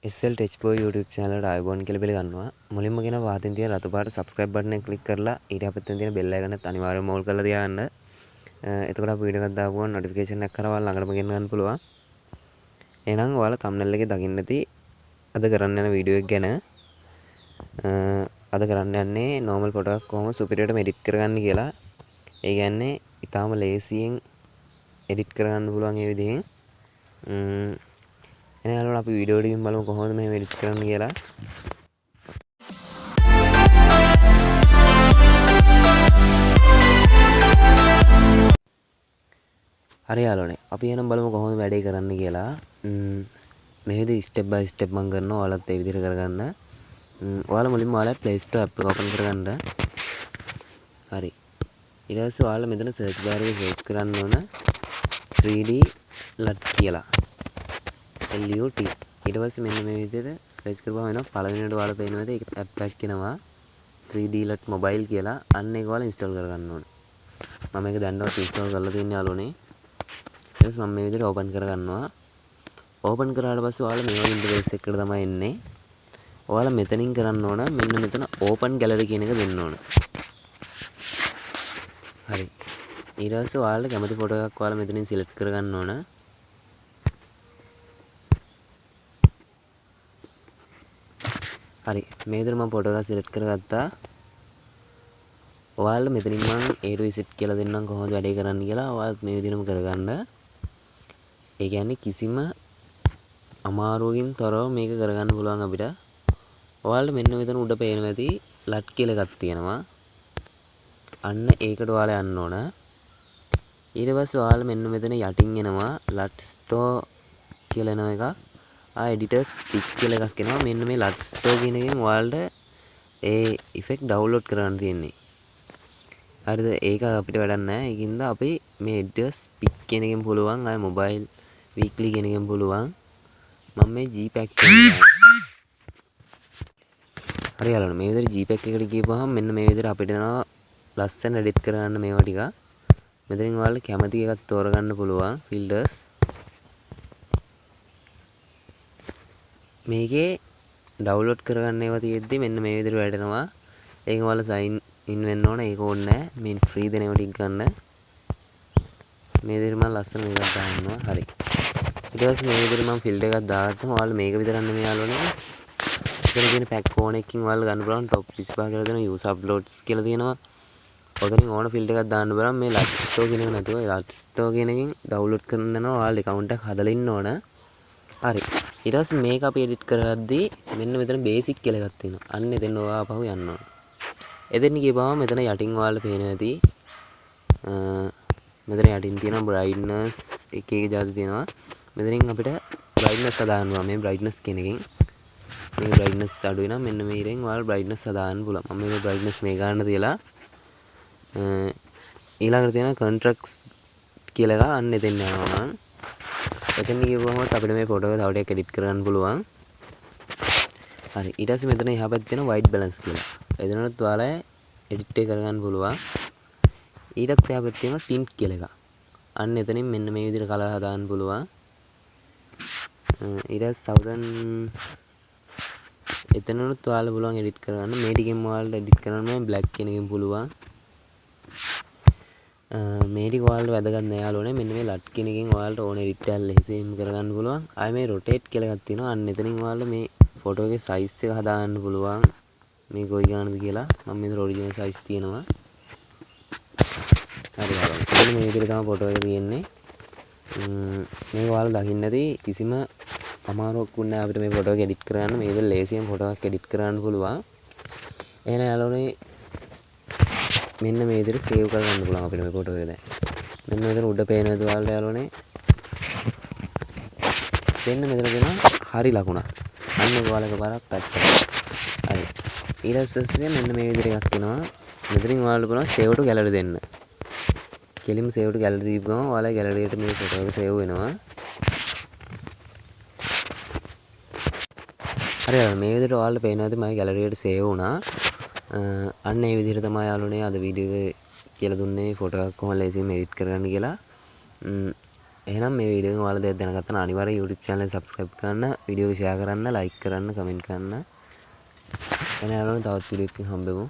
SL Techboy YouTube channel එකට ආයුබෝවන් කියලා පිළිගන්නවා. මුලින්ම කියන වාතෙන් තියෙන රතු පාට subscribe button එක click කරලා ඊට අපිට තියෙන bell icon එකත් අනිවාර්යයෙන්ම ඕල් කරලා තියාගන්න. එතකොට අපි වීඩියෝ එකක් දාපුවම notification එකක් කරවලා ළඟටම ගෙන ගන්න පුළුවන්. එහෙනම් ඔයාලා thumbnail එකේ දකින්න ඇති අද කරන්න යන වීඩියෝ එක ගැන අද කරන්න යන්නේ normal photo එකක් කොහොම superior edit කරගන්න කියලා. ඒ කියන්නේ ඊටාම ලේසියෙන් edit කරගන්න පුළුවන් ඒ විදිහෙන්. එහෙනම් අපි වීඩියෝ එකකින් බලමු කොහොමද මේ edit කරන්න කියලා. හරි යාළුවනේ අපි එහෙනම් බලමු කොහොමද වැඩේ කරන්න කියලා. මේ විදිහට step by step මම කරනවා. ඔයාලත් ඒ විදිහට කරගන්න. ඔයාලා මුලින්ම ඔයාලා Play Store app එක open කරගන්න. හරි. ඊට පස්සේ ඔයාලා මෙතන search bar එකේ search කරන්න ඕන 3D LUT කියලා. LUT. ඊට පස්සේ මෙන්න මේ විදිහට search කරපුවම එනවා පළවෙනියට ඔයාලා පේනවා ඒක app එකක් එනවා 3D LUT mobile කියලා. අන්න ඒක ඔයාලා install කරගන්න ඕන. මම මේක දැන්වත් install කරලා තියෙන යාළුවනේ. ඊට පස්සේ මම මේ විදිහට open කරගන්නවා. open කරාට පස්සේ ඔයාලා මේ වගේ interface එකකට තමයි එන්නේ. ඔයාලා මෙතනින් කරන්න ඕන මෙන්න මෙතන open gallery කියන එක දෙන්න ඕන. හරි. ඊට පස්සේ ඔයාලා කැමති ෆොටෝ එකක් ඔයාලා මෙතනින් select කරගන්න ඕන. හරි. මේ විදිහට මම ෆොටෝ එකක් select කරගත්තා. ඔයාලා මෙතනින් මම A to Z කියලා දෙන්නම් කොහොමද වැඩේ කරන්න කියලා. ඔයාලා මේ විදිහටම කරගන්න. ඒ කියන්නේ කිසිම අමාරුවකින් තොරව මේක කරගන්න පුළුවන් අපිට. ඔයාලට මෙන්න මෙතන උඩ පේනවා ඇති LUT කියලා එකක් තියෙනවා. අන්න ඒකට ඔයාලා යන්න ඕන. ඊට පස්සේ ඔයාලා මෙන්න මෙතන යටින් එනවා LUT store කියලා එන එක. editors pick කියලා එකක් එනවා. මෙන්න මේ LUT store කියන එකෙන් ඔයාලට ඒ effect download කරන්න තියෙන්නේ. හරිද? ඒක අපිට වැඩක් නැහැ. ඒකින්ද අපි මේ editors pick කියන එකෙන් පුළුවන් අය mobile weekly කියන එකෙන් පුළුවන්. මම මේ Gpack හරි යාළුවනේ මේ විදිහට Gpack එකට ගියපුවාම මෙන්න මේ විදිහට අපිට එනවා ලස්සන edit කරගන්න මේවා ටික. මෙතනින් ඔයාලා කැමති එකක් තෝරගන්න පුළුවන් filters. මේකේ download කරගන්න ඒවා තියෙද්දි මෙන්න මේ විදිහට වැටෙනවා. ඒක ඔයාලා sign in වෙන්න ඕන. ඒක ඕනේ නැහැ. මේ free දෙන ඒවා ටික ගන්න. මේ විදිහට මම ලස්සන මේකක් දාන්නවා. හරි. ඊට පස්සේ මේ විදිහට මම filter එකක් දාගත්තම ඔයාලා මේක විතරක් නෙමෙයි යාළුවනේ. ඉතින් කියන පැක් ඕන එකකින් ඔයාලා ගන්න පුළුවන් top 25 කියලා දෙනවා use uploads කියලා තියෙනවා. ඔතනින් ඕන ෆිල්ටර් එකක් දාන්න බලන්න මේ LUT store කියන එක නැතුව LUT store කියන එකෙන් download කරන්න යනවා ඔයාලා account එක හදලා ඉන්න ඕන. හරි. ඊට පස්සේ මේක අපි edit කරද්දී මෙන්න මෙතන basic කියලා එකක් තියෙනවා. අන්න එතෙන් ඔයා ආපහු යන්න ඕන. එතෙන් ගියපුවම මෙතන යටින් ඔයාලා පේනවා ඇති මෙතන යටින් තියෙනවා brightness එක එක જાති තියෙනවා. මෙතනින් අපිට brightness හදාගන්නවා මේ brightness කියන එකෙන්. මේ brightness අඩු වෙනවා මෙන්න මේකෙන් ඔයාලා brightness හදාගන්න පුළුවන්. මම මේක brightness මේ ගන්න තියලා ඊළඟට තියෙනවා contrast කියලා එක අන්න එතෙන් යනවා මම. එතෙන් ගිහුවම අපිට මේ ෆොටෝ එක තව ටිකක් edit කරගන්න පුළුවන්. හරි. ඊට පස්සේ මෙතන එහා පැත්තේ තියෙනවා white balance කියලා. එතනත් ඔයාලා edit එක කරගන්න පුළුවන්. ඊටත් එහා පැත්තේ තියෙනවා tint කියලා එක. අන්න එතනින් මෙන්න මේ විදිහට කලර් හදාගන්න පුළුවන්. ඊට පස්සේ southern එතනනුත් ඔයාලා පුළුවන් edit කරගන්න. මේ ටිකෙන් ඔයාලට edit කරන්න මේ black කියන එකෙන් පුළුවන්. මේ ටික ඔයාලට වැදගත් නෑ යාළුවනේ. මෙන්න මේ LUT කියන එකෙන් ඔයාලට ඕන edit එකක් ලෙහෙසියෙන් කරගන්න පුළුවන්. ආයේ මේ rotate කියලා එකක් තියෙනවා. අන්න එතනින් ඔයාලට මේ ෆොටෝ එකේ size එක හදාගන්න පුළුවන්. මේ කොයි ගානද කියලා. මම මෙතන original size තියෙනවා. හරි යාළුවනේ. මේ විදිහට තමයි ෆොටෝ එක තියෙන්නේ. මේක ඔයාලා දකින්න ඇති කිසිම අමාරුවක් වුණේ අපිට මේ ෆොටෝ එක edit කරගන්න. මේ විදිහට ලේසියෙන් ෆොටෝ එකක් edit කරගන්න පුළුවන්. එහෙනම් යාළුවනේ මෙන්න මේ විදිහට save කරගන්න පුළුවන් අපිට මේ ෆොටෝ එක දැන්. මෙන්න මෙතන උඩ පේනවද ඔයාලට යාළුවනේ? මෙන්න මෙතන දෙනවා හරි ලකුණක්. අන්න ඒක ඔයාලා එකපාරක් ටච් කරන්න. හරි. ඊට පස්සේ මෙන්න මේ විදිහට එකක් එනවා. මෙතනින් ඔයාලට පුළුවන් save to gallery දෙන්න. කෙලින්ම save to gallery දීපුවම ඔයාලා gallery එකට මේ ෆොටෝ එක save වෙනවා. හරි මේ විදිහට ඔයාලට පේනවාද මගේ gallery එකට save වුණා. අන්න ඒ විදිහට තමයි යාළුවනේ අද වීඩියෝ එක කියලා දුන්නේ ෆොටෝ එකක් කොහොමද ලේසියෙන් edit කරගන්න කියලා. එහෙනම් මේ වීඩියෝ එක ඔයාලා දැනගත්තා නම් අනිවාර්යෙන් YouTube channel එක subscribe කරන්න, වීඩියෝ එක share කරන්න, like කරන්න, comment කරන්න. එන යාළුවනේ තවත් වීඩියෝ එකකින් හම්බෙමු.